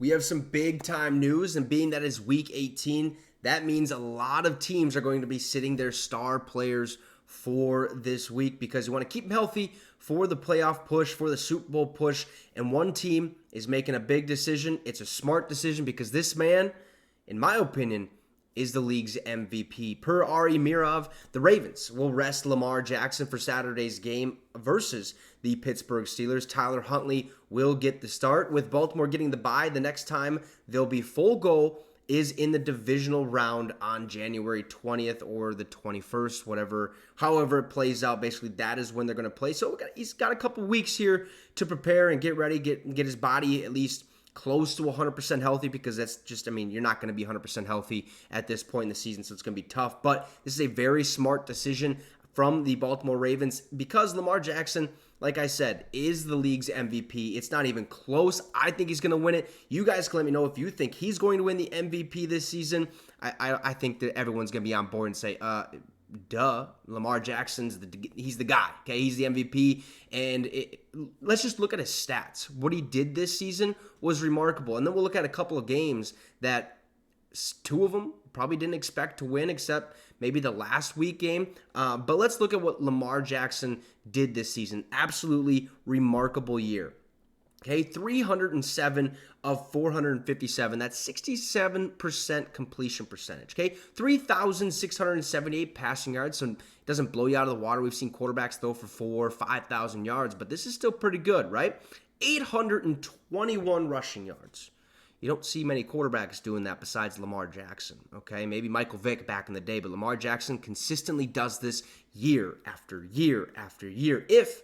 we have some big-time news, and being that it's Week 18, that means a lot of teams are going to be sitting their star players for this week because you want to keep them healthy for the playoff push, for the Super Bowl push, and one team is making a big decision. It's a smart decision because this man, in my opinion, is the league's MVP. Per Ari Mirov, the Ravens will rest Lamar Jackson for Saturday's game versus the Pittsburgh Steelers. Tyler Huntley will get the start. With Baltimore getting the bye, the next time they'll be full go is in the divisional round on January 20th or the 21st, however it plays out. Basically, that is when they're going to play. So he's got a couple weeks here to prepare and get ready, get his body at least close to 100% healthy, because that's just, you're not going to be 100% healthy at this point in the season, so it's going to be tough. But this is a very smart decision from the Baltimore Ravens because Lamar Jackson, like I said, is the league's MVP. It's not even close. I think he's going to win it. You guys can let me know if you think he's going to win the MVP this season. I think that everyone's going to be on board and say, duh, Lamar Jackson's he's the guy, okay? He's the MVP, and let's just look at his stats. What he did this season was remarkable, and then we'll look at a couple of games that two of them probably didn't expect to win, except maybe the last week game. But let's look at what Lamar Jackson did this season. Absolutely remarkable year. Okay, 307 of 457. That's 67% completion percentage. Okay, 3,678 passing yards. So it doesn't blow you out of the water. We've seen quarterbacks throw for 5,000 yards, but this is still pretty good, right? 821 rushing yards. You don't see many quarterbacks doing that besides Lamar Jackson, okay? Maybe Michael Vick back in the day, but Lamar Jackson consistently does this year after year after year if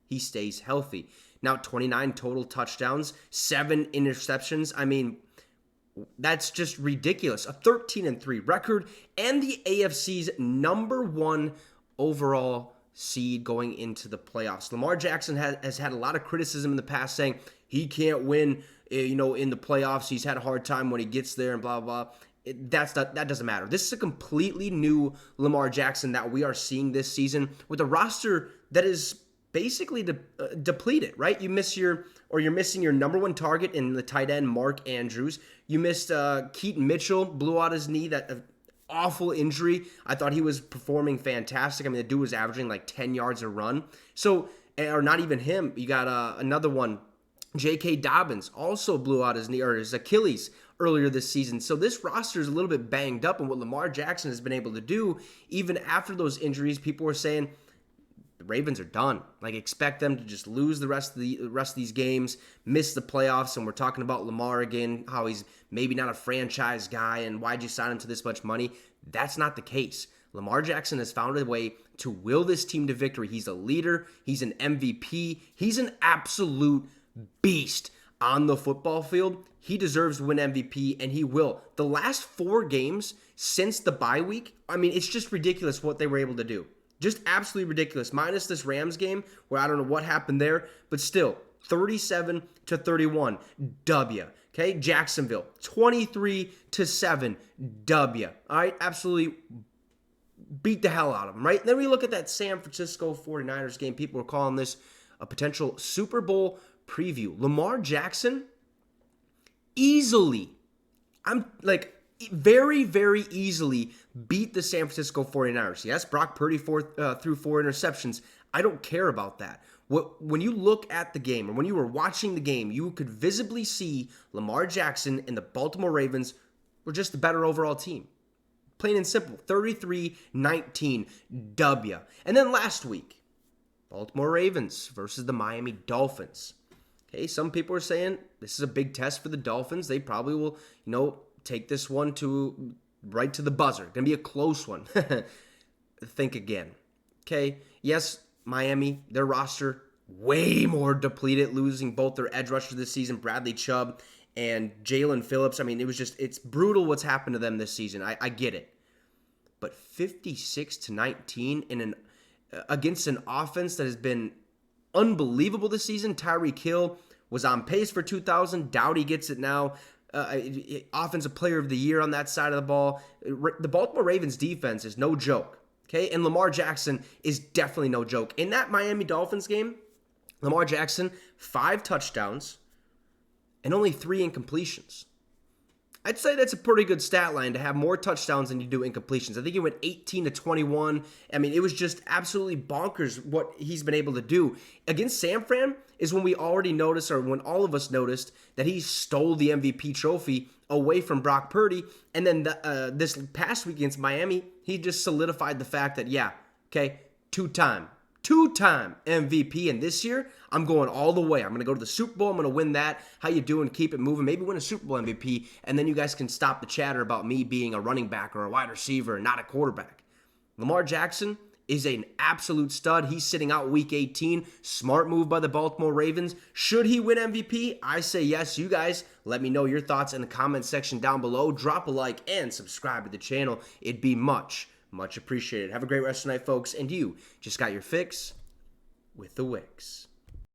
he stays healthy. Now, 29 total touchdowns, 7 interceptions. That's just ridiculous. A 13-3 record and the AFC's number 1 overall seed going into the playoffs. Lamar Jackson has had a lot of criticism in the past saying he can't win, in the playoffs. He's had a hard time when he gets there and blah, blah, blah. That doesn't matter. This is a completely new Lamar Jackson that we are seeing this season with a roster that is basically depleted, right? You're missing your number 1 target in the tight end, Mark Andrews. You missed Keaton Mitchell, blew out his knee, that awful injury. I thought he was performing fantastic. The dude was averaging like 10 yards a run. So, or not even him. You got another one, J.K. Dobbins, also blew out his knee or his Achilles earlier this season. So this roster is a little bit banged up, and what Lamar Jackson has been able to do, even after those injuries, people were saying, the Ravens are done. Expect them to just lose the rest of these games, miss the playoffs, and we're talking about Lamar again, how he's maybe not a franchise guy, and why'd you sign him to this much money? That's not the case. Lamar Jackson has found a way to will this team to victory. He's a leader. He's an MVP. He's an absolute beast on the football field. He deserves to win MVP, and he will. The last 4 games since the bye week, it's just ridiculous what they were able to do. Just absolutely ridiculous. Minus this Rams game where I don't know what happened there, but still 37-31 W. Okay, Jacksonville 23-7 W. All right, absolutely beat the hell out of them, right? Then we look at that San Francisco 49ers game. People are calling this a potential Super Bowl preview. Lamar Jackson very, very easily beat the San Francisco 49ers. Yes, Brock Purdy threw 4 interceptions. I don't care about that. When you look at the game, or when you were watching the game, you could visibly see Lamar Jackson and the Baltimore Ravens were just the better overall team. Plain and simple, 33-19 W. And then last week, Baltimore Ravens versus the Miami Dolphins. Okay, some people are saying this is a big test for the Dolphins. They probably will, take this one right to the buzzer. Going to be a close one. Think again. Okay, yes, Miami, their roster, way more depleted, losing both their edge rushers this season, Bradley Chubb and Jalen Phillips. It's brutal what's happened to them this season. I get it. But 56-19 against an offense that has been unbelievable this season. Tyreek Hill was on pace for 2,000. Dowdy gets it now. Offensive player of the year on that side of the ball. The Baltimore Ravens defense is no joke. Okay, and Lamar Jackson is definitely no joke. In that Miami Dolphins game, Lamar Jackson, 5 touchdowns, and only 3 incompletions. I'd say that's a pretty good stat line to have more touchdowns than you do incompletions. I think he went 18 to 21. I mean, it was just absolutely bonkers what he's been able to do. Against San Fran is when we already noticed, or when all of us noticed, that he stole the MVP trophy away from Brock Purdy. And then this past week against Miami, he just solidified the fact that, yeah, okay, two-time MVP, and this year I'm going all the way. I'm going to go to the Super Bowl. I'm going to win that. How you doing? Keep it moving. Maybe win a Super Bowl MVP, and then you guys can stop the chatter about me being a running back or a wide receiver and not a quarterback. Lamar Jackson is an absolute stud. He's sitting out week 18. Smart move by the Baltimore Ravens. Should he win MVP? I say yes. You guys, let me know your thoughts in the comment section down below. Drop a like and subscribe to the channel. It'd be much appreciated. Have a great rest of the night, folks. And you just got your fix with the Wicks.